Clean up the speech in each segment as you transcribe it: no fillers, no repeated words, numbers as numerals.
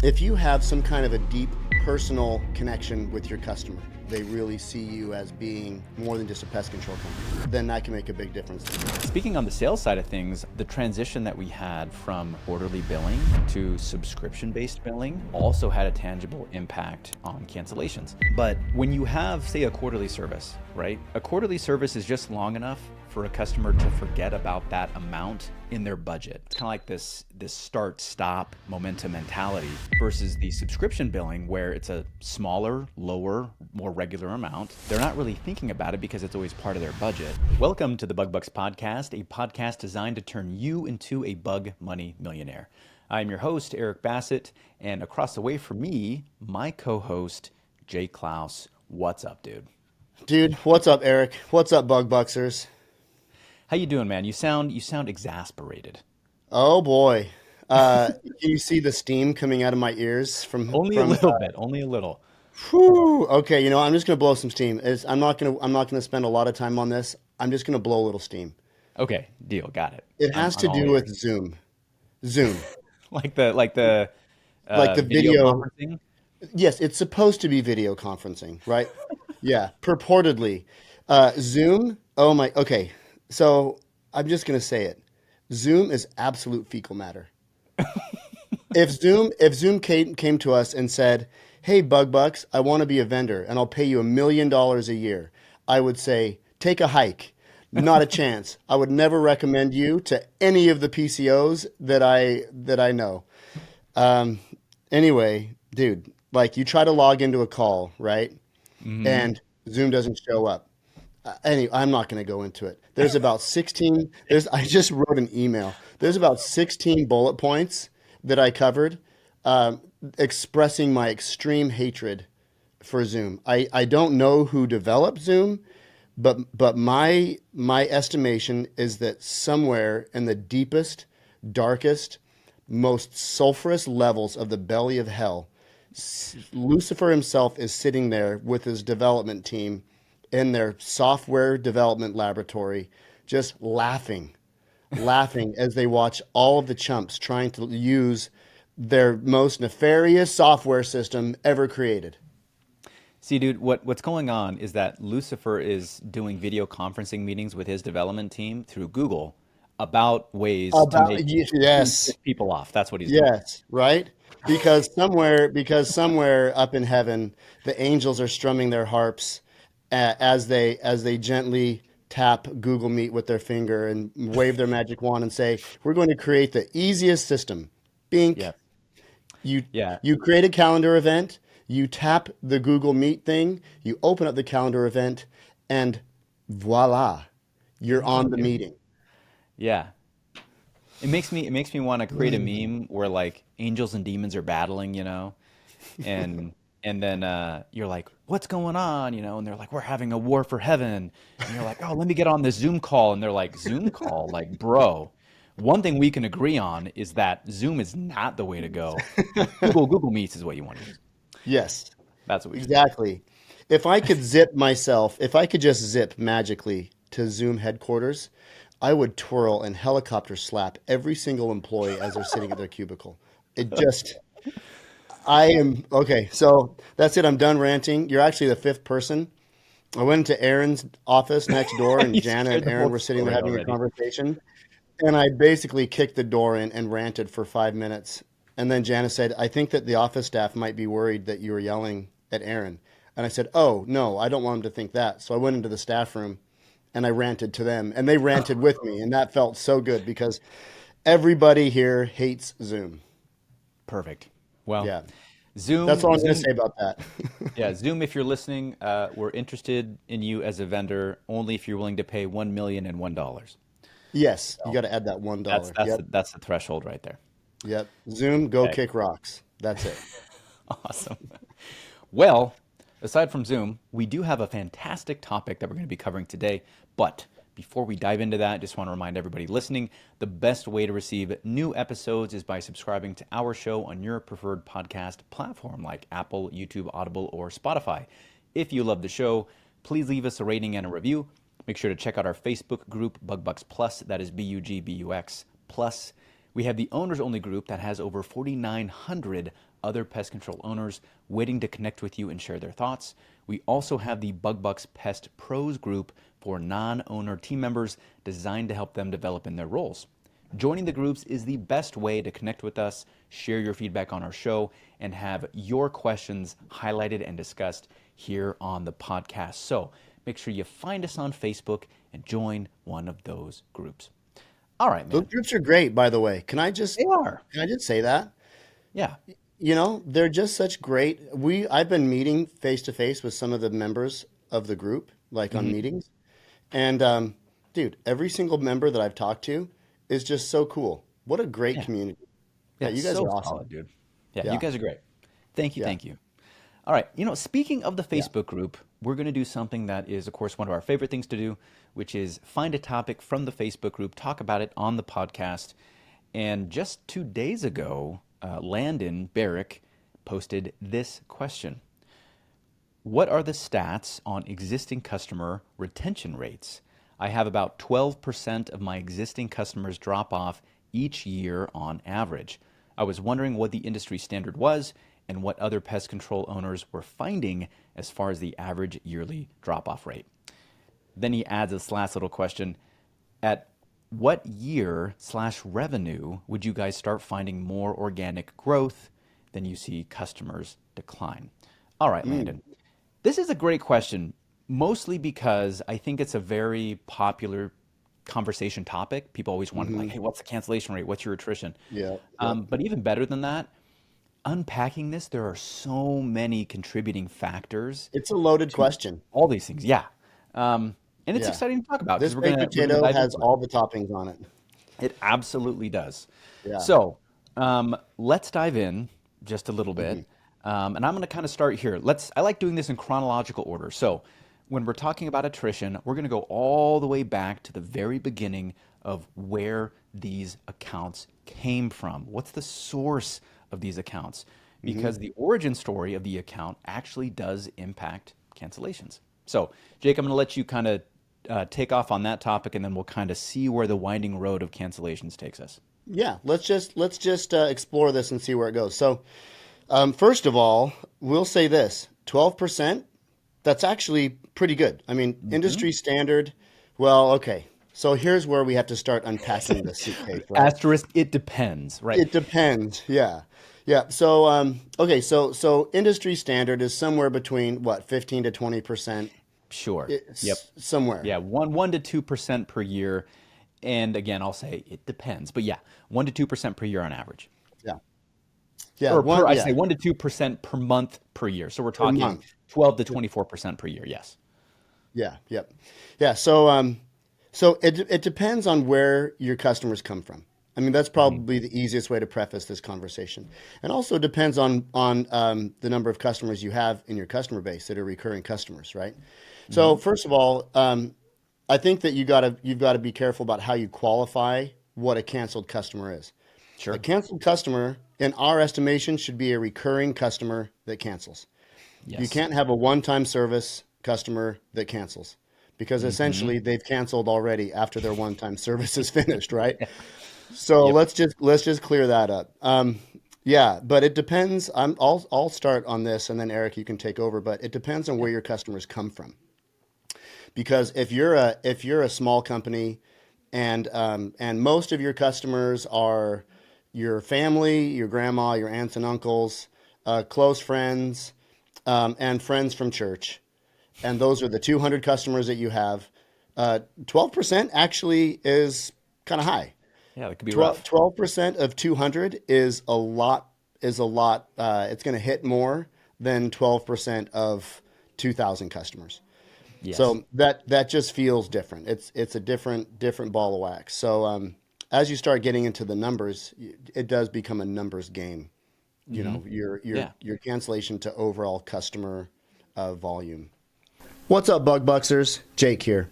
If you have some kind of a deep personal connection with your customer, they really see you as being more than just a pest control company, then that can make a big difference. Speaking on the sales side of things, the transition that we had from quarterly billing to subscription-based billing also had a tangible impact on cancellations. But when you have, say, a quarterly service, right? A quarterly service is just long enough for a customer to forget about that amount in their budget. It's kind of like this start-stop momentum mentality versus the subscription billing where it's a smaller, lower, more regular amount. They're not really thinking about it because it's always part of their budget. Welcome to the Bug Bux Podcast, a podcast designed to turn you into a bug money millionaire. I'm your host, Eric Bassett, and across the way from me, my co-host, Jake Claus. What's up, dude? Dude, what's up, Eric? What's up, Bug Buxers? How you doing, man? You sound exasperated. Oh boy. Can you see the steam coming out of my ears from Only a little bit, only a little. Whew. Okay, I'm just gonna blow some steam. I'm not gonna spend a lot of time on this. I'm just gonna blow a little steam. Okay, deal, got it. It has to do with Zoom. like the video conferencing. Yes, it's supposed to be video conferencing, right? Yeah, purportedly. Zoom. Oh my. Okay, so I'm just gonna say it. Zoom is absolute fecal matter. If Zoom came to us and said, "Hey, Bug Bucks, I want to be a vendor and I'll pay you $1 million a year," I would say, "Take a hike." Not a chance. I would never recommend you to any of the PCOs that I know. Anyway, dude, like you try to log into a call, right? Mm-hmm. And Zoom doesn't show up. Anyway, I'm not going to go into it. There's about 16. I just wrote an email. There's about 16 bullet points that I covered, expressing my extreme hatred for Zoom. I don't know who developed Zoom, but my estimation is that somewhere in the deepest, darkest, most sulfurous levels of the belly of hell, Lucifer himself is sitting there with his development team in their software development laboratory, just laughing as they watch all of the chumps trying to use their most nefarious software system ever created. See, dude, what's going on is that Lucifer is doing video conferencing meetings with his development team through Google about ways to make people off. That's what he's doing. Yes, right? Because somewhere up in heaven, the angels are strumming their harps as they gently tap Google Meet with their finger and wave their magic wand and say, "We're going to create the easiest system." Bink. Yeah. You create a calendar event, you tap the Google Meet thing, you open up the calendar event, and voila, you're on the meeting. Yeah. It makes me want to create a meme where like angels and demons are battling, and then you're like, "What's going on?" And they're like, "We're having a war for heaven." And you're like, "Oh, let me get on this Zoom call." And they're like, "Zoom call? Like, bro, one thing we can agree on is that Zoom is not the way to go. Google Meets is what you want to use." Yes. That's what we exactly. If I could just zip magically to Zoom headquarters, I would twirl and helicopter slap every single employee as they're sitting at their cubicle. Okay, so that's it. I'm done ranting. You're actually the fifth person. I went into Aaron's office next door, and Jana and Aaron were sitting there having a conversation. And I basically kicked the door in and ranted for 5 minutes. And then Jana said, "I think that the office staff might be worried that you were yelling at Aaron." And I said, "Oh, no, I don't want them to think that." So I went into the staff room and I ranted to them, and they ranted with me. And that felt so good because everybody here hates Zoom. Perfect. Well, yeah. Zoom. That's all I'm going to say about that. Yeah, Zoom, if you're listening, we're interested in you as a vendor only if you're willing to pay $1,001. Yes, you got to add that $1. That's the threshold right there. Yep. Zoom, go kick rocks. That's it. Awesome. Well, aside from Zoom, we do have a fantastic topic that we're going to be covering today. But before we dive into that, I just want to remind everybody listening, the best way to receive new episodes is by subscribing to our show on your preferred podcast platform like Apple, YouTube, Audible, or Spotify. If you love the show, please leave us a rating and a review. Make sure to check out our Facebook group, Bug Bux Plus. That is BUGBUX Plus. We have the owners only group that has over 4,900 other pest control owners waiting to connect with you and share their thoughts. We also have the Bug Bux Pest Pros group for non-owner team members designed to help them develop in their roles. Joining the groups is the best way to connect with us, share your feedback on our show, and have your questions highlighted and discussed here on the podcast. So make sure you find us on Facebook and join one of those groups. All right, man. Those groups are great, by the way. They are. Can I just say that? Yeah. They're just such great. I've been meeting face to face with some of the members of the group, like on meetings. And dude, every single member that I've talked to is just so cool. What a great community. Yeah, you guys so are awesome. solid, dude. Yeah, Yeah. you guys are great. Thank you, Yeah. thank you. All right, speaking of the Facebook group, we're going to do something that is, of course, one of our favorite things to do, which is find a topic from the Facebook group, talk about it on the podcast. And just 2 days ago, Landon Barrick posted this question. What are the stats on existing customer retention rates? I have about 12% of my existing customers drop off each year on average. I was wondering what the industry standard was and what other pest control owners were finding as far as the average yearly drop-off rate. Then he adds this last little question. At what year/revenue would you guys start finding more organic growth than you see customers decline? All right, Landon. This is a great question, mostly because I think it's a very popular conversation topic. People always wonder, like, hey, what's the cancellation rate? What's your attrition? Yeah. But even better than that, unpacking this, there are so many contributing factors. It's a loaded question. All these things, yeah. And it's Yeah. exciting to talk about. This 'cause baked we're potato dive has into it. all the toppings on it. It absolutely does. Yeah. So let's dive in just a little bit. And I'm going to kind of start here. I like doing this in chronological order. So when we're talking about attrition, we're going to go all the way back to the very beginning of where these accounts came from. What's the source of these accounts? Because the origin story of the account actually does impact cancellations. So Jake, I'm going to let you kind of take off on that topic, and then we'll kind of see where the winding road of cancellations takes us. Yeah, let's just explore this and see where it goes. So, first of all, we'll say this: 12%. That's actually pretty good. I mean, industry standard. Well, okay. So here's where we have to start unpacking this suitcase. Right? Asterisk. It depends, right? It depends. Yeah, yeah. So, okay. So industry standard is somewhere between what, 15 to 20%. Sure. Yep. Somewhere. Yeah, 1 to 2% per year, and again, I'll say it depends, but yeah, 1 to 2% per year on average. Yeah. Yeah. Or I say 1 to 2% per month per year. So we're talking month. 12 to 24% per year. Yes. Yeah. Yep. Yeah. So it depends on where your customers come from. I mean, that's probably the easiest way to preface this conversation. And also depends on the number of customers you have in your customer base that are recurring customers, right? So first of all, I think that you've got to be careful about how you qualify what a canceled customer is. Sure. A canceled customer, in our estimation, should be a recurring customer that cancels. Yes. You can't have a one-time service customer that cancels, because essentially they've canceled already after their one-time service is finished, right? So let's just clear that up. Yeah, but it depends. I'll start on this, and then Eric, you can take over. But it depends on where your customers come from, because if you're a small company, and most of your customers are your family, your grandma, your aunts and uncles, close friends, and friends from church, and those are the 200 customers that you have, 12% actually is kind of high. Yeah, that could be rough. 12% of 200 is a lot. It's going to hit more than 12% of 2,000 customers. Yes. So that just feels different. It's a different ball of wax. So as you start getting into the numbers, it does become a numbers game. You know, your cancellation to overall customer volume. What's up, Bug Buxers? Jake here.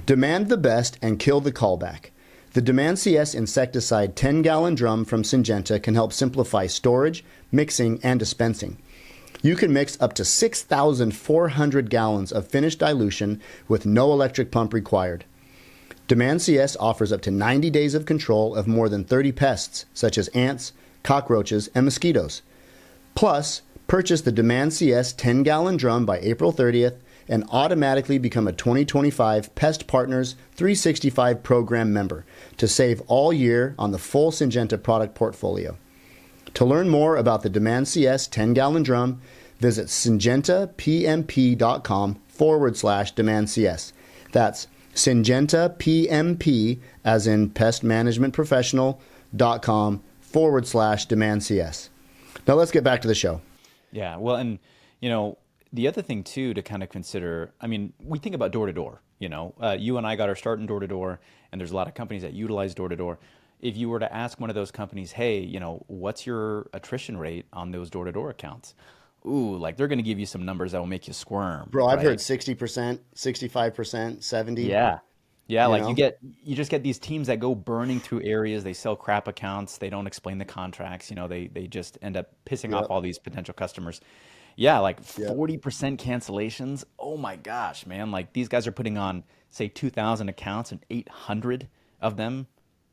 Demand the best and kill the callback. The Demand CS insecticide 10-gallon drum from Syngenta can help simplify storage, mixing, and dispensing. You can mix up to 6,400 gallons of finished dilution with no electric pump required. Demand CS offers up to 90 days of control of more than 30 pests, such as ants, cockroaches, and mosquitoes. Plus, purchase the Demand CS 10-gallon drum by April 30th and automatically become a 2025 Pest Partners 365 program member to save all year on the full Syngenta product portfolio. To learn more about the Demand CS 10-gallon drum, visit syngentapmp.com/Demand CS. That's Syngenta PMP, as in pest management professional.com/Demand CS. Now let's get back to the show. Yeah. Well, and the other thing too to kind of consider, I mean, we think about door to door, you and I got our start in door to door, and there's a lot of companies that utilize door to door. If you were to ask one of those companies, hey, what's your attrition rate on those door to door accounts? Ooh, like they're going to give you some numbers that will make you squirm. Bro, I've right? heard 60%, 65%, 70. Yeah. Yeah, You like know? you just get these teams that go burning through areas. They sell crap accounts. They don't explain the contracts. They just end up pissing off Yep. all these potential customers. Yeah, like Yep. 40% cancellations. Oh my gosh, man. Like these guys are putting on, say, 2,000 accounts and 800 of them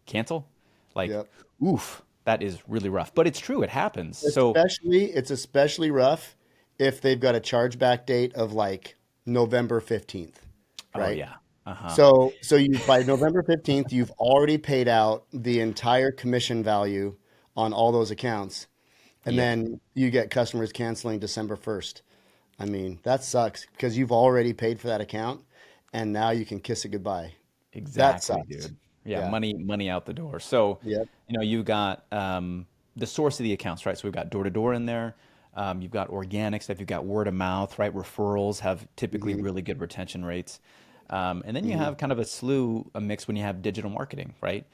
cancel. Like, Yep. oof, that is really rough. But it's true, it happens. So, It's especially rough if they've got a chargeback date of like November 15th, oh right? yeah. Uh-huh. So you by November 15th, you've already paid out the entire commission value on all those accounts. And Yep. then you get customers canceling December 1st. I mean, that sucks because you've already paid for that account and now you can kiss it goodbye. That Exactly, sucks. dude. Yeah, Yeah. money out the door. So, Yep. you got the source of the accounts, right? So we've got door to door in there. You've got organic stuff. You've got word of mouth, right? Referrals have typically Hmm. really good retention rates. And then you Hmm. have kind of a mix when you have digital marketing, right?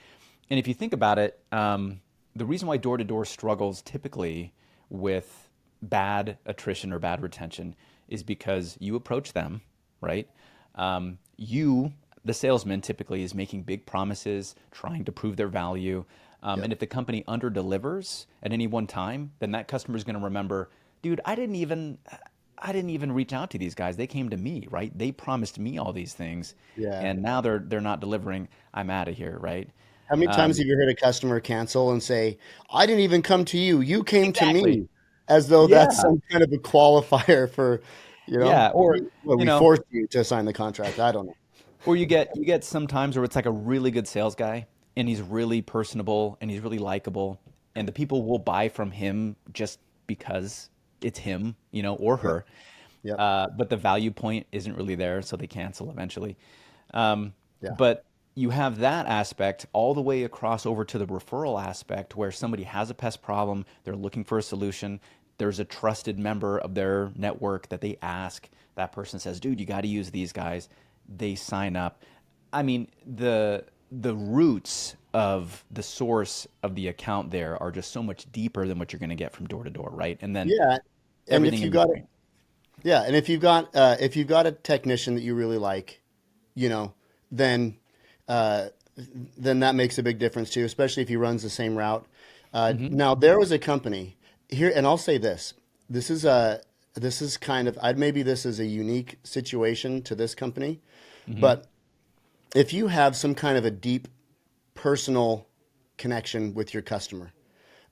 And if you think about it, the reason why door to door struggles typically with bad attrition or bad retention is because you approach them, right? The salesman, typically is making big promises, trying to prove their value. And Yep. if the company under delivers at any one time, then that customer is going to remember, dude, I didn't even reach out to these guys. They came to me, right? They promised me all these things, Yeah. and now they're not delivering. I'm out of here, right? How many times Um, have you heard a customer cancel and say, I didn't even come to you, you came to exactly. me, as though that's Yeah. some kind of a qualifier for, Yeah. Or, well, you we know, forced you to sign the contract. I don't know. or you get some times where it's like a really good sales guy and he's really personable and he's really likable, and the people will buy from him just because it's him, or Yep. her. Yep. But the value point isn't really there, so they cancel eventually. Um, Yeah. but you have that aspect all the way across over to the referral aspect where somebody has a pest problem, they're looking for a solution. There's a trusted member of their network that they ask. That person says, "Dude, you got to use these guys." They sign up. I mean, the roots of the source of the account there are just so much deeper than what you're going to get from door to door, right? And then Yeah. And everything in it, between. yeah. And if you've got a technician that you really like, you know, then, uh, then that makes a big difference too, especially if he runs the same route. Hmm. Now there was a company here, and I'll say this: this is kind of maybe this is a unique situation to this company, Hmm. but if you have some kind of a deep personal connection with your customer,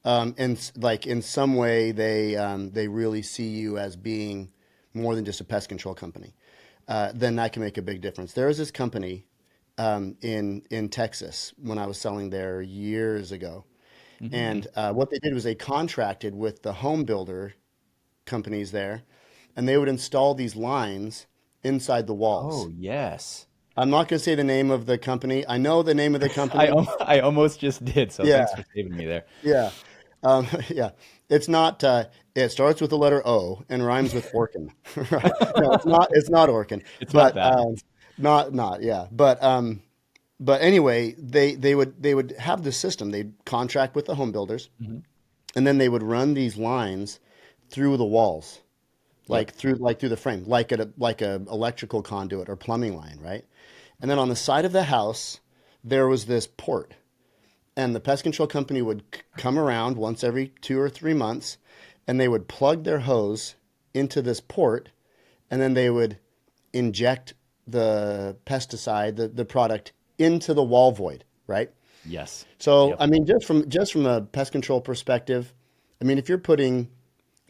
and like in some way they really see you as being more than just a pest control company, then that can make a big difference. There was this company in Texas when I was selling there years ago. Hmm. And what they did was they contracted with the home builder companies there, and they would install these lines inside the Oh, walls. yes. I'm not going to say the name of the company. I know the name of the I company. al- I almost just did, so Yeah, thanks for saving me there. yeah, yeah. It's not. It starts with the letter O and rhymes with Orkin. Right? No, it's not. It's not Orkin. It's not But that. not yeah. But anyway, they would have the system. They'd contract with the home builders, Hmm. and then they would run these lines through the walls, Yep. like through the frame, like a electrical conduit or plumbing line, right? And then on the side of the house, there was this port, and the pest control company would come around once every 2 or 3 months, and they would plug their hose into this port, and then they would inject the pesticide, the product into the wall void, right? Yes. So, Yep. I mean, just from a pest control perspective, I mean, if you're putting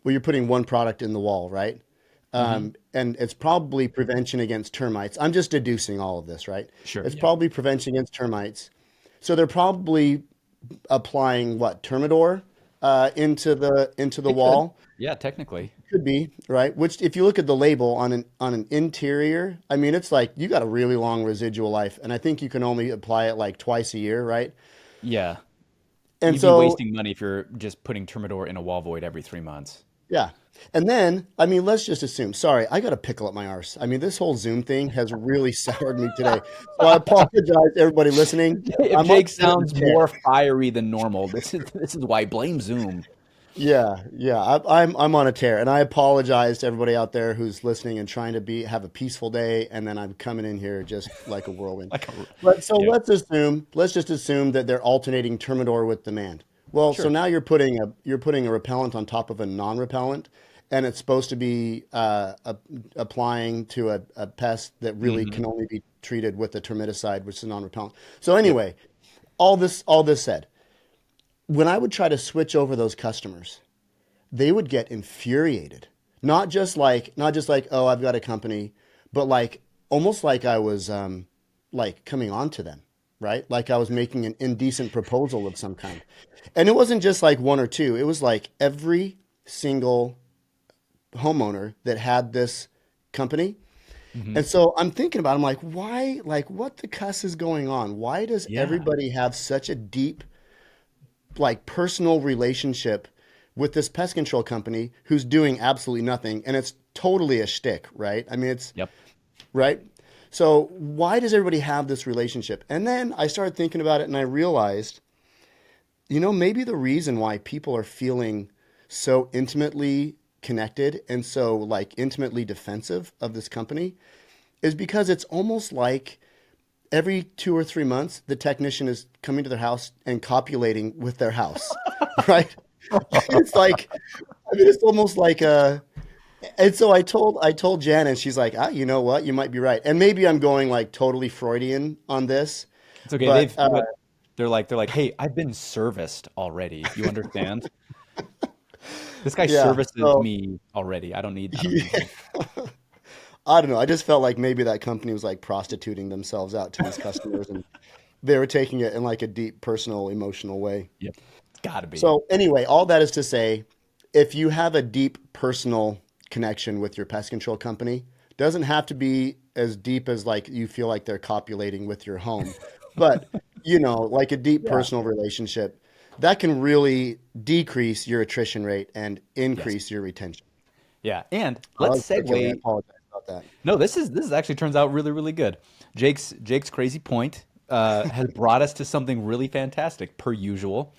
well, you're putting one product in the wall, right? Mm-hmm. And it's probably prevention against termites. I'm just deducing all of this, right? Sure. It's Yeah. probably prevention against termites. So they're probably applying what, Termidor into the It could. wall. Yeah, technically. Could be, right? Which, if you look at the label on an interior, I mean, it's like you got a really long residual life, and I think you can only apply it like twice a year, right? Yeah. And You'd be so, wasting money if you're just putting Termidor in a wall void every 3 months. yeah. And then, I mean, let's just assume. Sorry, I got a pickle up my arse. I mean, this whole Zoom thing has really soured me today. So I apologize to everybody listening. If I'm on Jake a sounds tear. more fiery than normal, this is why. Blame Zoom. Yeah, yeah. I'm on a tear, and I apologize to everybody out there who's listening and trying to have a peaceful day, and then I'm coming in here just like a whirlwind. Like a, But so yeah, let's just assume that they're alternating Termidor with demand. Well, so sure. now you're putting a repellent on top of a non-repellent, and it's supposed to be applying to a pest that really Hmm. can only be treated with a termiticide, which is a non-repellent. So Yep. anyway, all this said, when I would try to switch over those customers, they would get infuriated. Not just like, oh, I've got a company, but like almost like I was like coming on to them, right? Like I was making an indecent proposal of some kind. And it wasn't just like one or two. It was like every single homeowner that had this company. Hmm. And so I'm thinking about, I'm like, why, like what the cuss is going on? Why does Yeah. everybody have such a deep, like personal relationship with this pest control company who's doing absolutely nothing, and it's totally a shtick, right? I mean, it's Yep. right. So why does everybody have this relationship? And then I started thinking about it, and I realized, maybe the reason why people are feeling so intimately connected and so like intimately defensive of this company is because it's almost like every 2 or 3 months, the technician is coming to their house and copulating with their house, right? It's like, I mean, it's almost like a. And so I told Jan, and she's like, you know what? You might be right. And maybe I'm going like totally Freudian on this, It's okay. but They're like, hey, I've been serviced already. You understand? This guy yeah. services So me already. I don't need him. I don't know. I just felt like maybe that company was like prostituting themselves out to these customers, and they were taking it in like a deep, personal, emotional way. Yep. It's gotta be. So anyway, all that is to say, if you have a deep personal connection with your pest control company, doesn't have to be as deep as like you feel like they're copulating with your home, but like a deep Yeah. personal relationship, that can really decrease your attrition rate and Yes. increase your retention. Yeah. And Well, let's that was quick, Joey. I segue. apologize about that. No, this is actually turns out really, really good. Jake's crazy point has brought us to something really fantastic, per usual.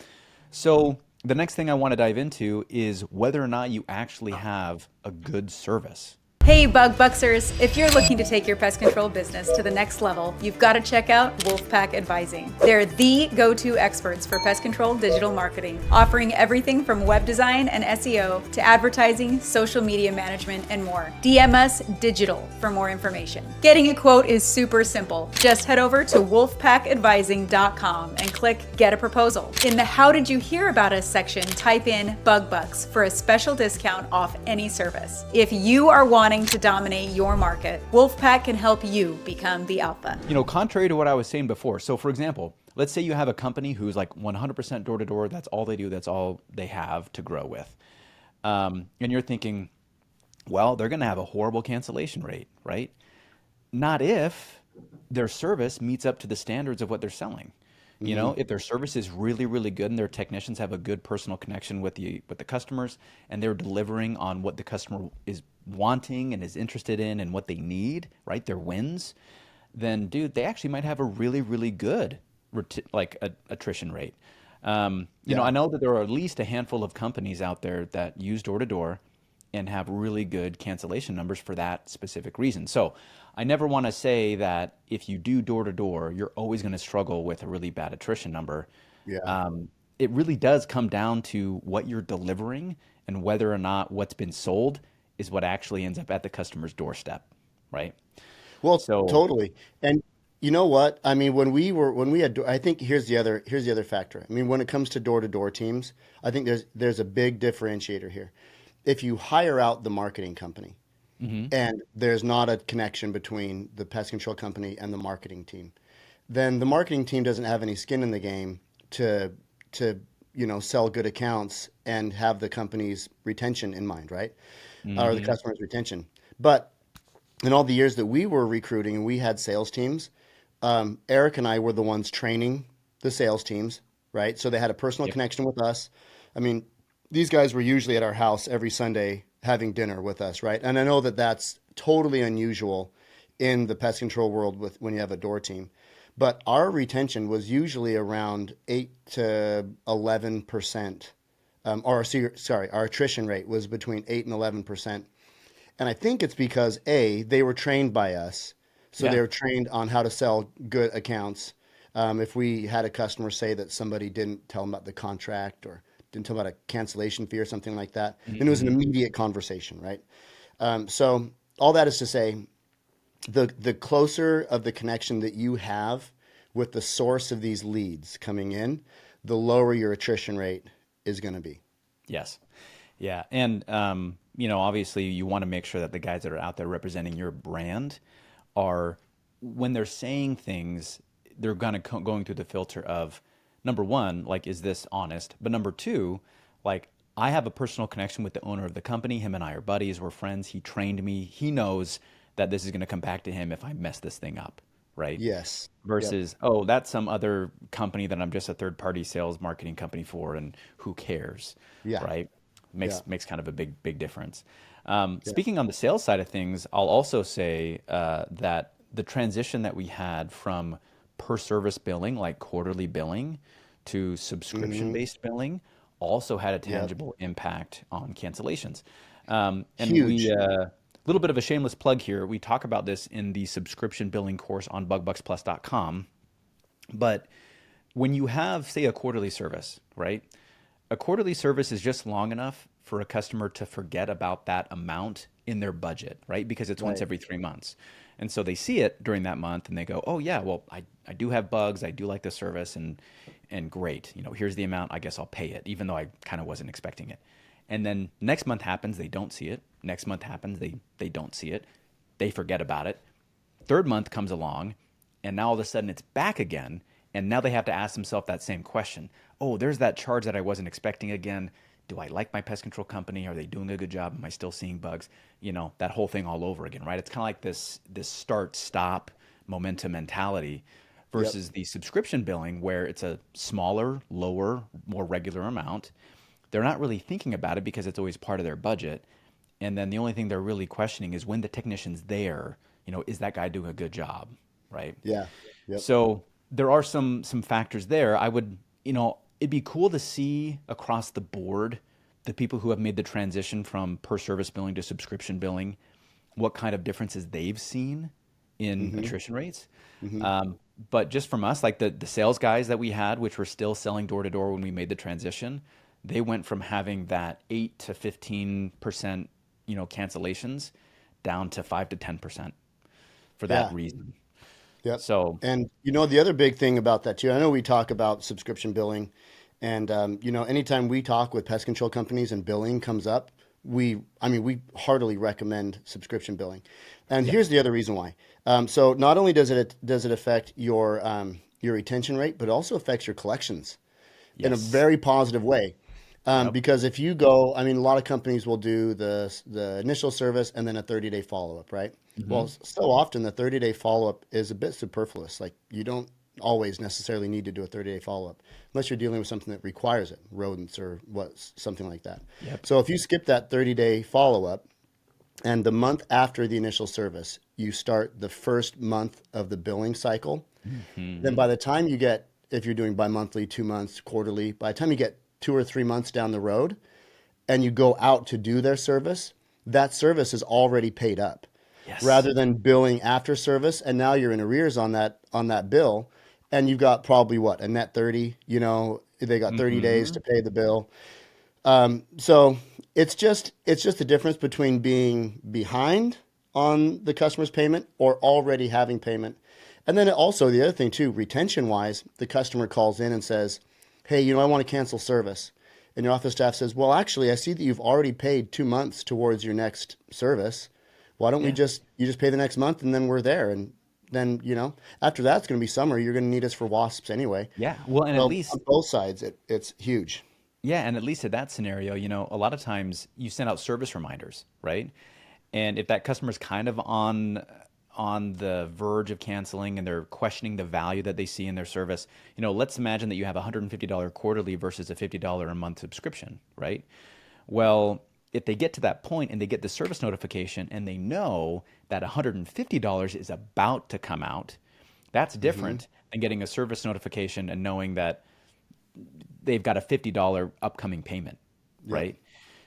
So the next thing I want to dive into is whether or not you actually have a good service. Hey, Bug Buxers! If you're looking to take your pest control business to the next level, you've got to check out Wolfpack Advising. They're the go-to experts for pest control digital marketing, offering everything from web design and SEO to advertising, social media management, and more. DM us digital for more information. Getting a quote is super simple. Just head over to wolfpackadvising.com and click Get a Proposal. In the How Did You Hear About Us section, type in Bug Bucks for a special discount off any service. If you are wanting to dominate your market, Wolfpack can help you become the alpha. Contrary to what I was saying before. So, for example, let's say you have a company who's like 100% door to door. That's all they do. That's all they have to grow with. And you're thinking, well, they're going to have a horrible cancellation rate, right? Not if their service meets up to the standards of what they're selling. If their service is really, really good and their technicians have a good personal connection with the customers and they're delivering on what the customer is wanting and is interested in and what they need, right? Their wins, then dude, they actually might have a really, really good attrition rate. I Yeah. know that there are at least a handful of companies out there that use door to door and have really good cancellation numbers for that specific reason. So I never want to say that if you do door to door, you're always going to struggle with a really bad attrition number. Yeah. It really does come down to what you're delivering and whether or not what's been sold is what actually ends up at the customer's doorstep, right? Well, So, totally. And you know what? I mean, I think here's the other factor. I mean, when it comes to door-to-door teams, I think there's a big differentiator here. if you hire out the marketing company Mm-hmm. and there's not a connection between the pest control company and the marketing team, then the marketing team doesn't have any skin in the game to sell good accounts and have the company's retention in mind, right? Or the Mm-hmm. customer's retention. But in all the years that we were recruiting and we had sales teams, Eric and I were the ones training the sales teams, right? So they had a personal Yep. connection with us. I mean, these guys were usually at our house every Sunday having dinner with us, right? And I know that that's totally unusual in the pest control world with when you have a door team. But our retention was usually around 8 to 11%. Our attrition rate was between 8 and 11%. And I think it's because they were trained by us, so Yeah. they were trained on how to sell good accounts. If we had a customer say that somebody didn't tell them about the contract or didn't tell them about a cancellation fee or something like that, then it was an Mm-hmm. immediate conversation, right? So all that is to say, the closer of the connection that you have with the source of these leads coming in, the lower your attrition rate is going to be. Yes. Yeah. And, obviously you want to make sure that the guys that are out there representing your brand are, when they're saying things, they're going through the filter of, number one, like, is this honest? But number two, like, I have a personal connection with the owner of the company. Him and I are buddies. We're friends. He trained me. He knows that this is going to come back to him if I mess this thing up. Right. Yes. Yep. Versus, oh, that's some other company that I'm just a third party sales marketing company for, and who cares, Yeah. right? Yeah. Makes kind of a big difference. Yeah. Speaking on the sales side of things, I'll also say that the transition that we had from per service billing, like quarterly billing, to subscription Hmm. based billing, also had a Yep. tangible impact on cancellations. And we Huge. little bit of a shameless plug here. We talk about this in the subscription billing course on bugbucksplus.com. But when you have, say, a quarterly service, right? A quarterly service is just long enough for a customer to forget about that amount in their budget, right? Because it's once Right. every 3 months. And so they see it during that month and they go, oh yeah, well, I do have bugs. I do like the service, and great. Here's the amount. I guess I'll pay it, even though I kind of wasn't expecting it. And then next month happens, they don't see it. Next month happens, they don't see it. They forget about it. Third month comes along, and now all of a sudden it's back again. And now they have to ask themselves that same question. Oh, there's that charge that I wasn't expecting again. Do I like my pest control company? Are they doing a good job? Am I still seeing bugs? That whole thing all over again, right? It's kind of like this start stop momentum mentality Yep. versus the subscription billing where it's a smaller, lower, more regular amount. They're not really thinking about it because it's always part of their budget. And then the only thing they're really questioning is when the technician's there, is that guy doing a good job, right? Yeah. Yep. So there are some factors there. I would, it'd be cool to see across the board the people who have made the transition from per service billing to subscription billing, what kind of differences they've seen in Hmm. attrition rates. Hmm. But just from us, like the sales guys that we had, which were still selling door to door when we made the transition, they went from having that 8 to 15%, cancellations down to 5 to 10% for that Yeah. reason. Yep. So, And the other big thing about that too, I know we talk about subscription billing, and anytime we talk with pest control companies and billing comes up, we heartily recommend subscription billing. And yeah, here's the other reason why. So not only does it affect your retention rate, but it also affects your collections in a yes, very positive way. yep, Because if you go, a lot of companies will do the initial service and then a 30-day follow-up, right? Well, hmm, so often the 30-day follow-up is a bit superfluous. Like you don't always necessarily need to do a 30-day follow-up unless you're dealing with something that requires it, rodents or something like that. yep, So if you skip that 30-day follow-up and the month after the initial service, you start the first month of the billing cycle, then hmm, by the time you get, if you're doing bi-monthly, 2 months, quarterly, by the time you get 2 or 3 months down the road and you go out to do their service, that service is already paid up yes, rather than billing after service. And now you're in arrears on that bill. And you've got probably what, a net 30, they got 30 days hmm, to pay the bill. So it's just the difference between being behind on the customer's payment or already having payment. And then also the other thing too, retention wise, the customer calls in and says, "Hey, I want to cancel service." and your office staff says, well, actually, I see that you've already paid 2 months towards your next service. Why don't you just pay the next month and then we're there? And then, after that, it's going to be summer. You're going to need us for wasps anyway. Yeah. Well, and at So least on both sides, it's huge. Yeah, and at least in that scenario, a lot of times you send out service reminders, right? And if that customer's kind of on the verge of canceling and they're questioning the value that they see in their service, let's imagine that you have a $150 quarterly versus a $50 a month subscription, right? Well, if they get to that point and they get the service notification and they know that $150 is about to come out, that's different than getting a service notification and knowing that they've got a $50 upcoming payment, right?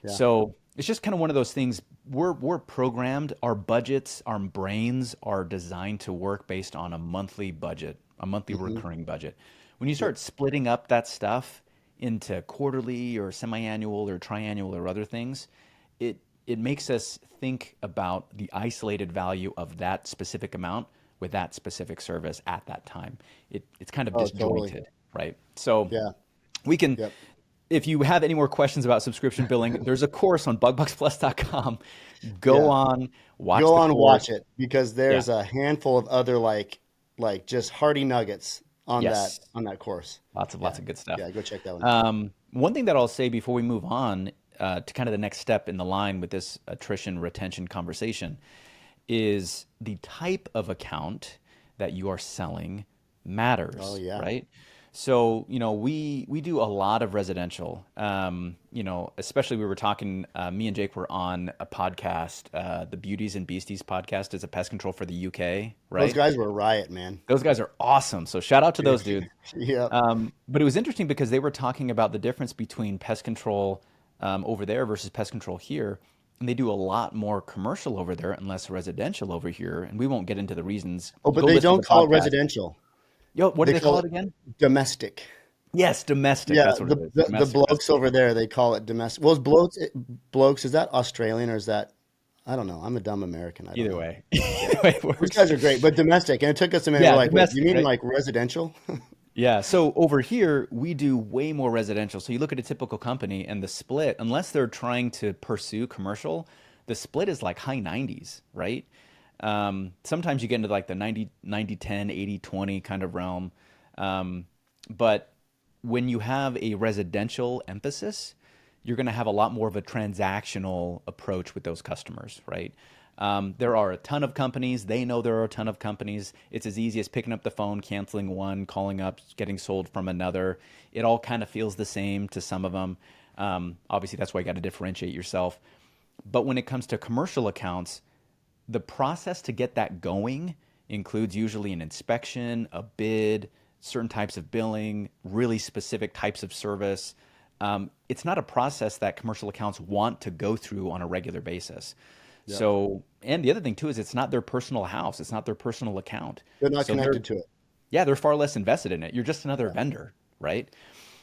Yeah. So it's just kind of one of those things. We're programmed, our budgets, our brains are designed to work based on a monthly budget, a monthly recurring budget. When you start splitting up that stuff into quarterly or semi-annual or triannual or other things, it makes us think about the isolated value of that specific amount with that specific service at that time. It's kind of disjointed, totally. right? So Yeah. we can, Yep. if you have any more questions about subscription billing, there's a course on bugbucksplus.com. Go Yeah. on, watch Go the on, course. watch it, because there's a handful of other like just hearty nuggets on Yes. that course. Lots of good stuff. Yeah, go check that one out. One thing that I'll say before we move on to kind of the next step in the line with this attrition retention conversation is the type of account that you are selling matters, Oh, yeah. right? So, we do a lot of residential, especially we were talking, me and Jake were on a podcast, the Beauties and Beasties podcast is a pest control for the UK, right? Those guys were a riot, man. Those guys are awesome. So shout out to those dudes. Yeah. But it was interesting because they were talking about the difference between pest control over there versus pest control here. And they do a lot more commercial over there and less residential over here. And we won't get into the reasons. Oh, but Go they listen to don't the call it podcast. residential. Yo, what do They they call call it again? Domestic. Yes, domestic. Yeah, That's what it is. the Domestic blokes pest over there, they call it domestic. Well, blokes, is that Australian or is that, I don't know. I'm a dumb American. I don't Either know. way. Either way it These works. guys are great, but domestic. And it took us a minute. Yeah, We're like, wait, domestic, you mean right? like residential? Yeah. So over here, we do way more residential. So you look at a typical company and the split, unless they're trying to pursue commercial, the split is like high 90s, right? Sometimes you get into like the 90, 10, 80-20 kind of realm. But when you have a residential emphasis, you're going to have a lot more of a transactional approach with those customers, right? There are a ton of companies. They know there are a ton of companies. It's as easy as picking up the phone, canceling one, calling up, getting sold from another. It all kind of feels the same to some of them. Obviously, that's why you got to differentiate yourself. But when it comes to commercial accounts, the process to get that going includes usually an inspection, a bid, certain types of billing, really specific types of service. It's not a process that commercial accounts want to go through on a regular basis. Yeah. So, and the other thing too is it's not their personal house. It's not their personal account. They're not So connected to it. yeah, they're far less invested in it. You're just another vendor, right?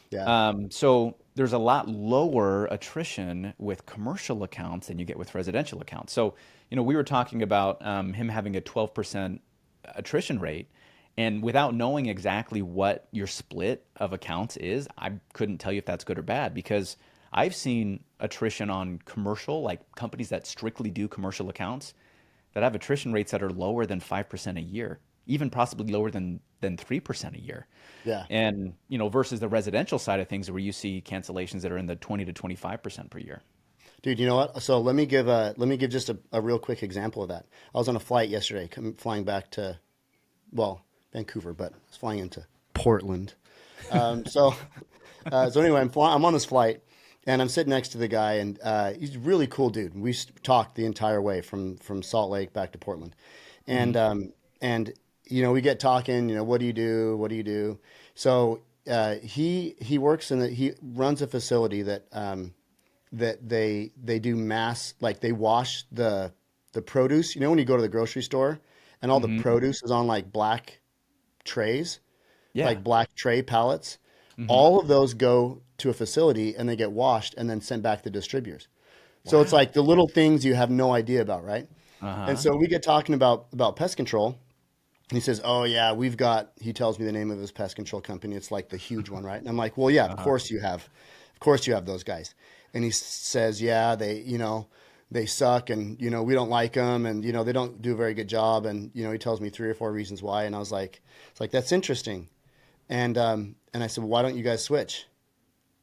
Yeah. So there's a lot lower attrition with commercial accounts than you get with residential accounts. So, we were talking about him having a 12% attrition rate. And without knowing exactly what your split of accounts is, I couldn't tell you if that's good or bad because I've seen attrition on commercial, like companies that strictly do commercial accounts that have attrition rates that are lower than 5% a year, even possibly lower than 3% a year. Yeah. And, versus the residential side of things where you see cancellations that are in the 20 to 25% per year. Dude, you know what? So let me give just a real quick example of that. I was on a flight yesterday, flying back to, Vancouver, but I was flying into Portland. So anyway, I'm on this flight, and I'm sitting next to the guy, and he's a really cool dude. We talked the entire way from Salt Lake back to Portland, and we get talking. What do you do? What do you do? So he works he runs a facility that they do mass, like they wash the produce. When you go to the grocery store and all the produce is on like black trays, like black tray pallets. All of those go to a facility and they get washed and then sent back to distributors. So it's like the little things you have no idea about, right? And so we get talking about pest control. And he says, oh yeah, he tells me the name of his pest control company. It's like the huge one, right? And I'm like, well, yeah, of course you have. Of course you have those guys. And he says, yeah, they suck, and, we don't like them, and, they don't do a very good job. And, he tells me 3 or 4 reasons why. And I was like, it's like, that's interesting. And I said, well, why don't you guys switch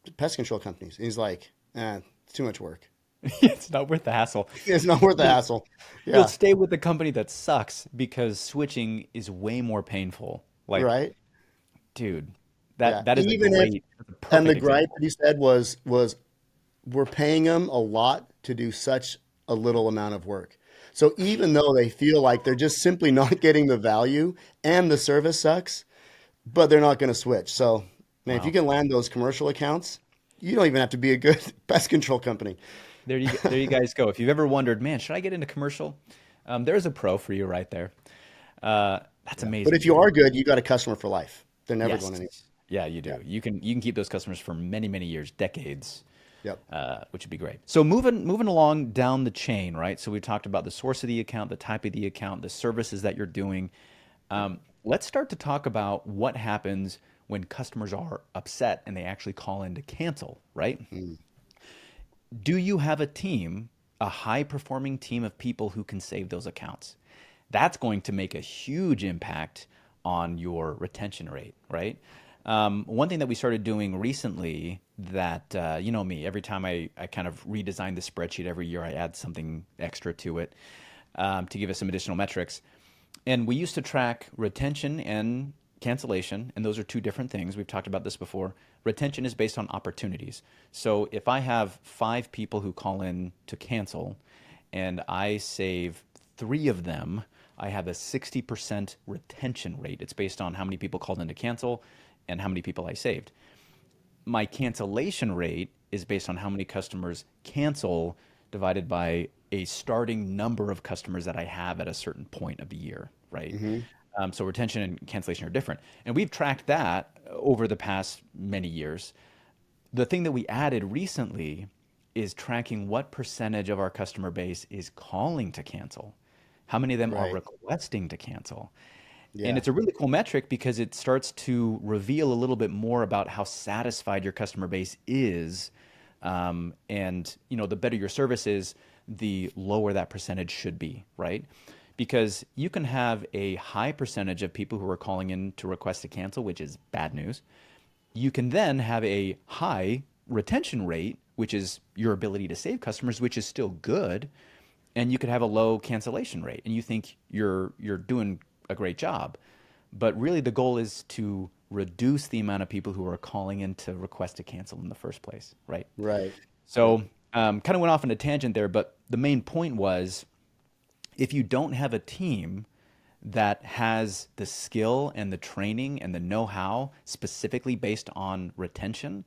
to pest control companies? And he's like, it's too much work. It's not worth the hassle. It's not worth the hassle. You'll Yeah. stay with the company that sucks because switching is way more painful. Like, Right. dude, Yeah. that is Even if, that's a and the perfect gripe example. that he said was we're paying them a lot to do such a little amount of work. So even though they feel like they're just simply not getting the value and the service sucks, but they're not going to switch. So, man, if you Wow. can land those commercial accounts, you don't even have to be a good pest control company. There you guys go. If you've ever wondered, man, should I get into commercial? There's a pro for you right there. That's Yeah. But amazing, if you dude. are good, you got a customer for life. They're never Yes. going anywhere. Yeah, you Yeah. do. You can keep those customers for many, many years, decades, Yep. which would be great. So moving along down the chain, right? So we talked about the source of the account, the type of the account, the services that you're doing. Let's start to talk about what happens when customers are upset and they actually call in to cancel, right? Do you have a team, a high performing team of people who can save those accounts? That's going to make a huge impact on your retention rate, right? One thing that we started doing recently that, you know me, every time I kind of redesign the spreadsheet every year, I add something extra to it to give us some additional metrics. And we used to track retention and cancellation, and those are two different things. We've talked about this before. Retention is based on opportunities. So if I have 5 people who call in to cancel and I save 3 of them, I have a 60% retention rate. It's based on how many people called in to cancel and how many people I saved. My cancellation rate is based on how many customers cancel divided by a starting number of customers that I have at a certain point of the year, right? So retention and cancellation are different. And we've tracked that over the past many years. The thing that we added recently is tracking what percentage of our customer base is calling to cancel. How many of them are Right. requesting to cancel? And Yeah. it's a really cool metric because it starts to reveal a little bit more about how satisfied your customer base is. And the better your service is, the lower that percentage should be, right? Because you can have a high percentage of people who are calling in to request to cancel, which is bad news. You can then have a high retention rate, which is your ability to save customers, which is still good. And you could have a low cancellation rate and you think you're doing a great job. But really the goal is to reduce the amount of people who are calling in to request to cancel in the first place, right? Right. Yep. So kind of went off on a tangent there, but the main point was if you don't have a team that has the skill and the training and the know-how specifically based on retention,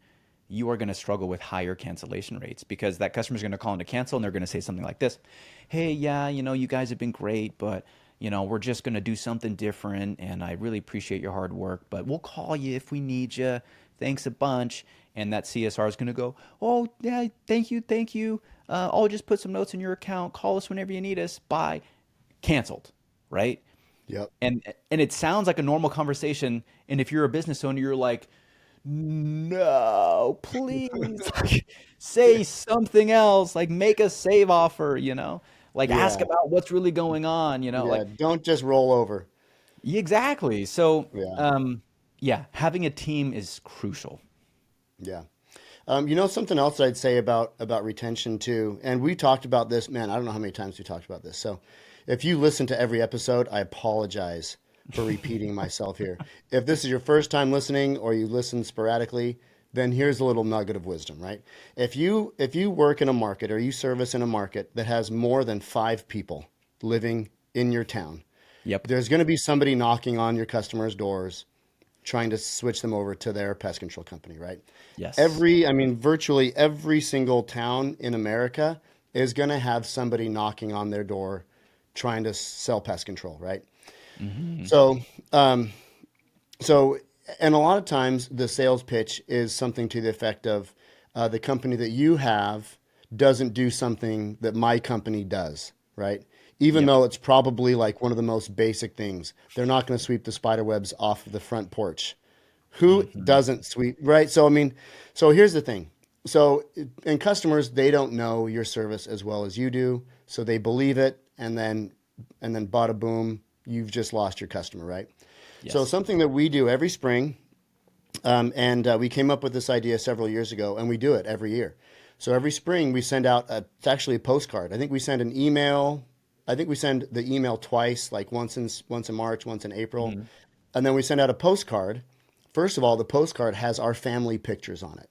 you are going to struggle with higher cancellation rates because that customer is going to call in to cancel and they're going to say something like this. Hey, yeah, you guys have been great, but we're just going to do something different and I really appreciate your hard work, but we'll call you if we need you. Thanks a bunch. And that CSR is going to go, oh, yeah, thank you, thank you. I'll just put some notes in your account. Call us whenever you need us. Bye. Canceled, right? Yep. And it sounds like a normal conversation. And if you're a business owner, you're like, no, please, like, say something else. Like make a save offer, like ask Yeah. about what's really going on, Yeah. like Don't just roll over. exactly. So, Yeah. yeah, having a team is crucial. Yeah. Something else I'd say about retention too, and we talked about this, man, I don't know how many times we talked about this. So if you listen to every episode, I apologize for repeating myself here. If this is your first time listening or you listen sporadically, then here's a little nugget of wisdom, right? If you work in a market or you service in a market that has more than 5 people living in your town, Yep. there's going to be somebody knocking on your customers' doors trying to switch them over to their pest control company, right? Yes. Virtually every single town in America is going to have somebody knocking on their door trying to sell pest control, right? Hmm. So, um, so, and a lot of times the sales pitch is something to the effect of the company that you have doesn't do something that my company does, right? Even Yep. though it's probably like one of the most basic things. They're not going to sweep the spider webs off of the front porch. Who Hmm. doesn't sweep, right? So, so here's the thing. and customers, they don't know your service as well as you do, so they believe it, and then bada boom, you've just lost your customer, right? So Yes. something that we do every spring, and we came up with this idea several years ago, and we do it every year. So every spring we send out it's actually a postcard. I think we send an email. I think we send the email twice, like once in March, once in April, Hmm. and then we send out a postcard. First of all, the postcard has our family pictures on it,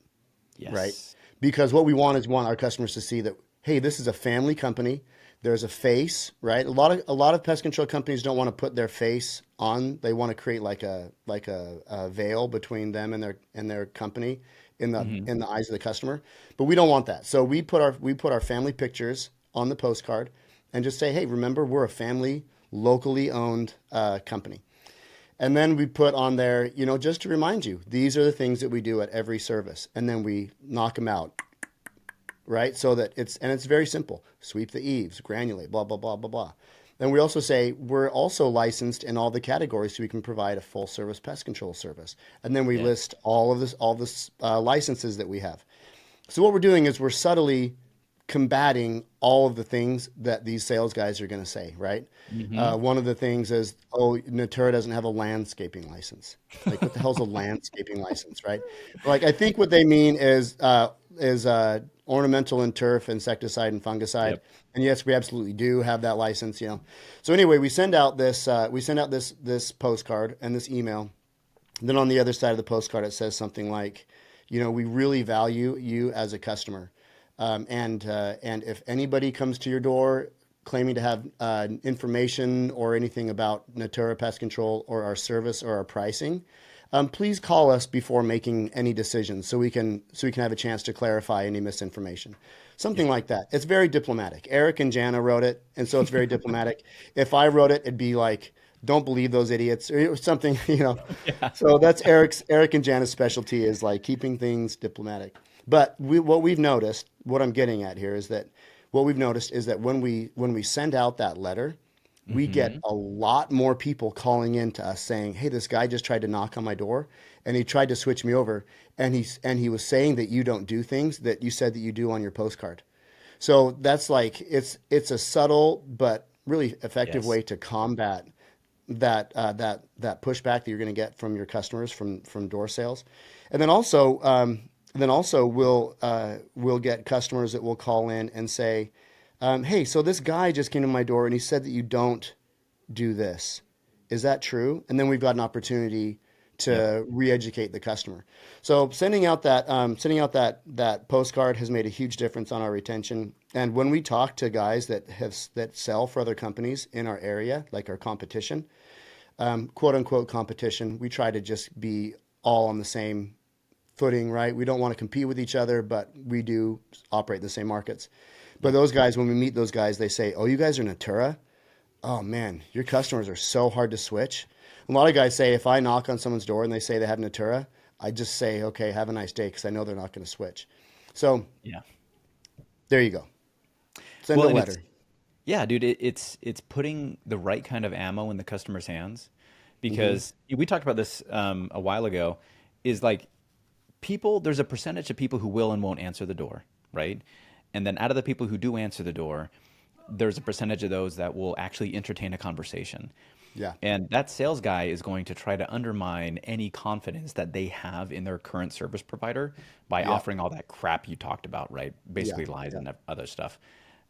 right? Yes. Because what we want is want our customers to see that, hey, this is a family company. There's a face, right? A lot of pest control companies don't want to put their face on. They want to create like a veil between them and their company Hmm. in the eyes of the customer. But we don't want that. So we put our family pictures on the postcard and just say, hey, remember, we're a family, locally owned company. And then we put on there, just to remind you, these are the things that we do at every service. And then we knock them out, right? So that it's very simple. Sweep the eaves, granulate, blah, blah, blah, blah, blah. Then we also say we're also licensed in all the categories so we can provide a full service pest control service. And then we Yeah. list all this licenses that we have. So what we're doing is we're subtly combating all of the things that these sales guys are going to say, right? Hmm. One of the things is, oh, Natura doesn't have a landscaping license. Like, what the hell's a landscaping license, right? Like, I think what they mean is ornamental and turf, insecticide and fungicide. Yep. And yes, we absolutely do have that license. So anyway, we send out this postcard and this email. Then on the other side of the postcard, it says something like, we really value you as a customer. And if anybody comes to your door claiming to have information or anything about Natura Pest Control or our service or our pricing, please call us before making any decisions so we can have a chance to clarify any misinformation. Something Yep. like that. It's very diplomatic. Eric and Jana wrote it, and so it's very diplomatic. If I wrote it, it'd be like, "Don't believe those idiots," or something. Yeah. So that's Eric and Jana's specialty is like keeping things diplomatic. But what I'm getting at here is that what we've noticed is that when we send out that letter, we get Hmm. a lot more people calling in to us saying, "Hey, this guy just tried to knock on my door, and he tried to switch me over, and he was saying that you don't do things that you said that you do on your postcard." So that's like it's a subtle but really effective Yes. way to combat that pushback that you're going to get from your customers from door sales, and then also we'll get customers that will call in and say, "Hey, so this guy just came to my door and he said that you don't do this. Is that true?" And then we've got an opportunity Yep. to re-educate the customer. So sending out that postcard has made a huge difference on our retention. And when we talk to guys that sell for other companies in our area, like our competition, quote unquote competition, we try to just be all on the same footing, right? We don't want to compete with each other, but we do operate in the same markets. But Yep. those guys, when we meet those guys, they say, "Oh, you guys are Natura? Oh man, your customers are so hard to switch." A lot of guys say if I knock on someone's door and they say they have Natura, I just say, "Okay, have a nice day," because I know they're not going to switch. So Yeah. there you go. Send Well, a and it's letter. yeah, dude, it's putting the right kind of ammo in the customer's hands Hmm. because we talked about this a while ago. Is like people, there's a percentage of people who will and won't answer the door, right? And then out of the people who do answer the door, there's a percentage of those that will actually entertain a conversation. Yeah. And that sales guy is going to try to undermine any confidence that they have in their current service provider by Yeah. offering all that crap you talked about, right? Yeah. Basically lies Yeah. and other stuff.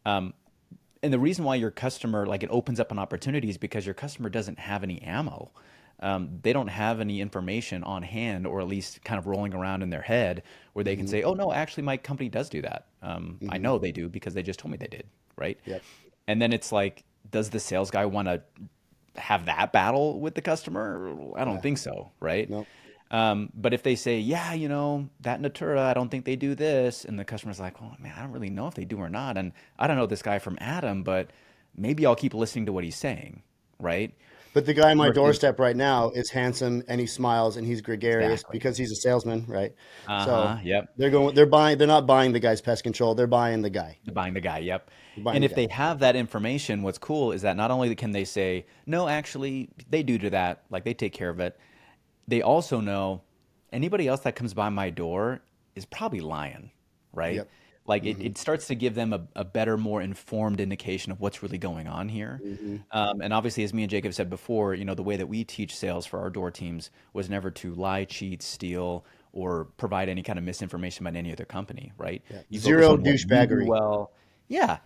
And the reason why your customer, like it opens up an opportunity is because your customer doesn't have any ammo. They don't have any information on hand, or at least kind of rolling around in their head where they can Hmm. say, oh, no, actually, my company does do that. I Hmm. know they do because they just told me they did. Right. Yep. And then it's like, does the sales guy want to have that battle with the customer? I don't Yeah. think so. Right. No. But if they say, yeah, that Natura, I don't think they do this. And the customer's like, oh, man, I don't really know if they do or not. And I don't know this guy from Adam, but maybe I'll keep listening to what he's saying. Right. But the guy on my Versus, doorstep right now is handsome and he smiles and he's gregarious exactly. because he's a salesman, right? Uh So huh. Yep. they're not buying the guy's pest control, they're buying the guy. Buying the guy. Yep. They're buying And the if they guy. have that information, what's cool is that not only can they say, no, actually, they do that, like they take care of it, they also know anybody else that comes by my door is probably lying. right? Yep. Like it starts to give them a better, more informed indication of what's really going on here. And obviously, as me and Jake have said before, the way that we teach sales for our door teams was never to lie, cheat, steal, or provide any kind of misinformation about any other company, right? Yeah. You focus Zero on what you do douchebaggery. well. Yeah.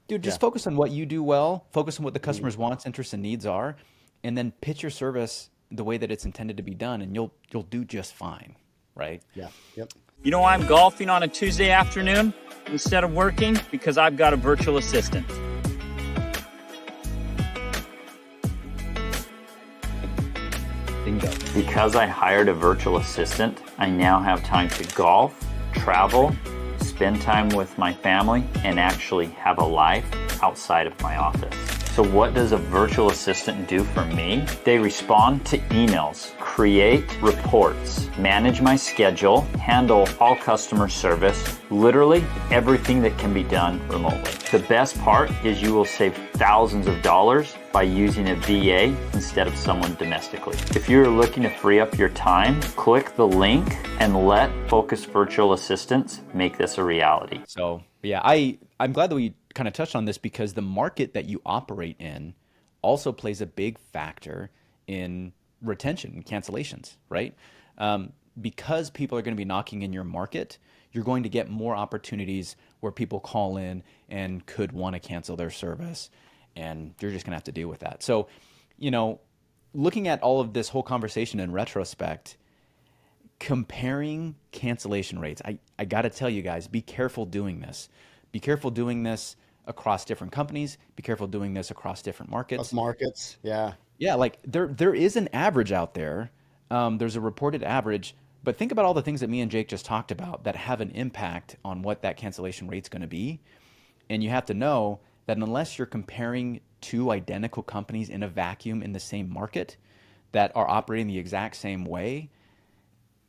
Dude, Yeah. just focus on what you do well, focus on what the customer's wants, interests, and needs are, and then pitch your service the way that it's intended to be done, and you'll do just fine, right? Yeah. Yep. You know why I'm golfing on a Tuesday afternoon instead of working? Because I've got a virtual assistant. Bingo. Because I hired a virtual assistant, I now have time to golf, travel, spend time with my family, and actually have a life outside of my office. So what does a virtual assistant do for me? They respond to emails, create reports, manage my schedule, handle all customer service, literally everything that can be done remotely. The best part is you will save thousands of dollars by using a VA instead of someone domestically. If you're looking to free up your time, click the link and let Focus Virtual Assistants make this a reality. So yeah, I'm glad that we kind of touched on this because the market that you operate in also plays a big factor in retention and cancellations, right? Because people are going to be knocking in your market, you're going to get more opportunities where people call in and could want to cancel their service, and you're just going to have to deal with that. So, looking at all of this whole conversation in retrospect, comparing cancellation rates, I got to tell you guys, be careful doing this. Be careful doing this across different companies. Be careful doing this across different markets. Markets. Yeah. Yeah, like there is an average out there. There's a reported average, but think about all the things that me and Jake just talked about that have an impact on what that cancellation rate's going to be. And you have to know that unless you're comparing two identical companies in a vacuum in the same market that are operating the exact same way,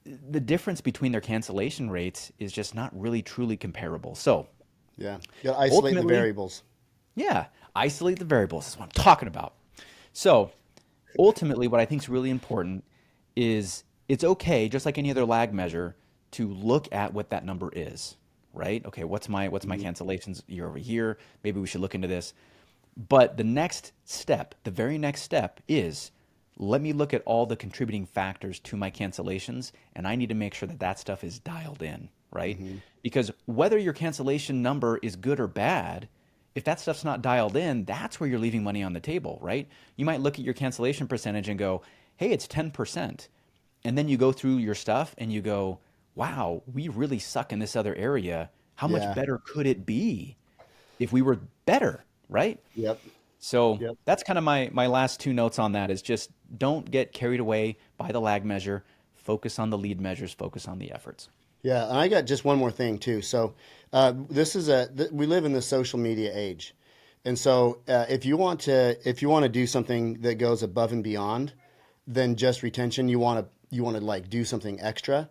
the difference between their cancellation rates is just not really truly comparable. So, Yeah. You gotta isolate the ultimately- variables. yeah, isolate the variables. That's what I'm talking about. So ultimately, what I think is really important is it's okay, just like any other lag measure, to look at what that number is, right? Okay, what's my cancellations year over year? Maybe we should look into this. But the next step, the very next step is, let me look at all the contributing factors to my cancellations, and I need to make sure that that stuff is dialed in, right? Because whether your cancellation number is good or bad, if that stuff's not dialed in, that's where you're leaving money on the table, right? You might look at your cancellation percentage and go, hey, it's 10%. And then you go through your stuff and you go, wow, we really suck in this other area. How much Yeah. better could it be if we were better, right? Yep. So Yep. that's kind of my last two notes on that is just don't get carried away by the lag measure. Focus on the lead measures, focus on the efforts. Yeah, and I got just one more thing too. So we live in the social media age, and so if you want to do something that goes above and beyond than just retention, you want to like do something extra.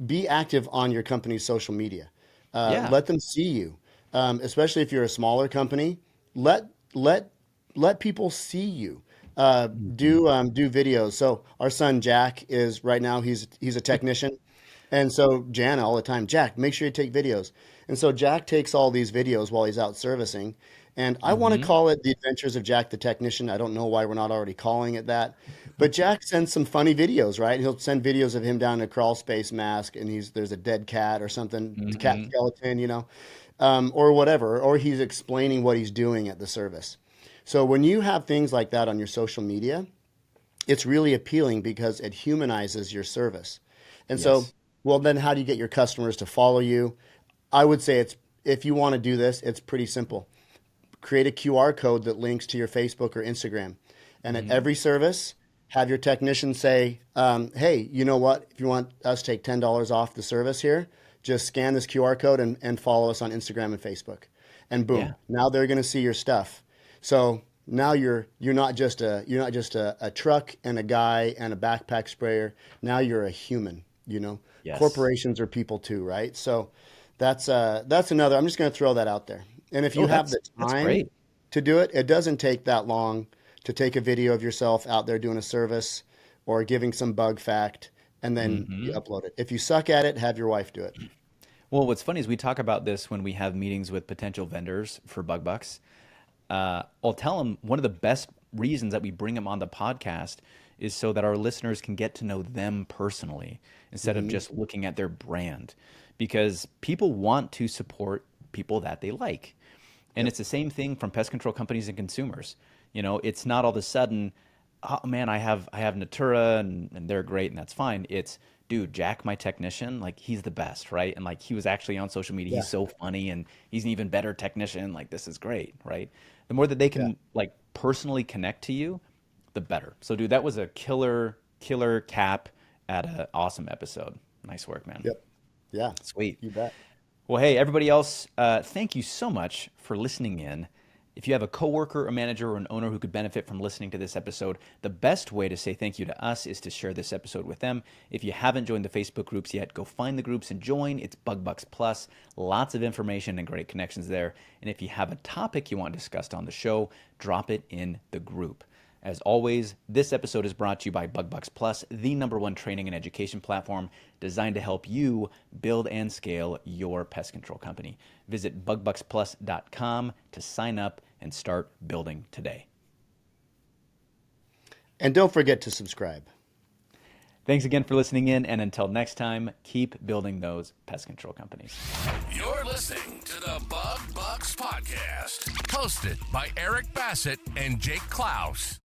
Be active on your company's social media. Yeah. Let them see you, especially if you're a smaller company. Let people see you. Do videos. So our son Jack is right now he's a technician. And so Jana all the time, Jack, make sure you take videos. And so Jack takes all these videos while he's out servicing. And I want to call it The Adventures of Jack the Technician. I don't know why we're not already calling it that. But Jack sends some funny videos, right? He'll send videos of him down in a crawl space mask and there's a dead cat or something, cat skeleton, or whatever. Or he's explaining what he's doing at the service. So when you have things like that on your social media, it's really appealing because it humanizes your service. And so, well, then how do you get your customers to follow you? I would say if you want to do this, it's pretty simple. Create a QR code that links to your Facebook or Instagram. And at every service, have your technician say, hey, you know what? If you want us to take $10 off the service here, just scan this QR code and follow us on Instagram and Facebook. And boom, now they're going to see your stuff. So now you're not just a truck and a guy and a backpack sprayer. Now you're a human, Yes. Corporations are people too, right? So that's another. I'm just going to throw that out there. And if you have the that's time great. to do it, it doesn't take that long to take a video of yourself out there doing a service or giving some bug fact, and then you upload it. If you suck at it, have your wife do it. Well, what's funny is we talk about this when we have meetings with potential vendors for Bug Bux. I'll tell them one of the best reasons that we bring them on the podcast is so that our listeners can get to know them personally instead of just looking at their brand, because people want to support people that they like. And it's the same thing from pest control companies and consumers. You know, it's not all of a sudden, oh man, I have Natura and they're great and that's fine. It's, dude, Jack, my technician, like he's the best, right? And like he was actually on social media. He's so funny and he's an even better technician. Like this is great, right? The more that they can like personally connect to you, the better. So dude, that was a killer cap at an awesome episode. Nice work, man. Yep. Yeah. Sweet. You bet. Well, hey, everybody else, thank you so much for listening in. If you have a coworker, a manager, or an owner who could benefit from listening to this episode, the best way to say thank you to us is to share this episode with them. If you haven't joined the Facebook groups yet, go find the groups and join. It's Bug Bux Plus. Lots of information and great connections there. And if you have a topic you want discussed on the show, drop it in the group. As always, this episode is brought to you by Bug Bux Plus, the #1 training and education platform designed to help you build and scale your pest control company. Visit bugbuxplus.com to sign up and start building today. And don't forget to subscribe. Thanks again for listening in, and until next time, keep building those pest control companies. You're listening to the Bug Bux Podcast, hosted by Eric Bassett and Jake Claus.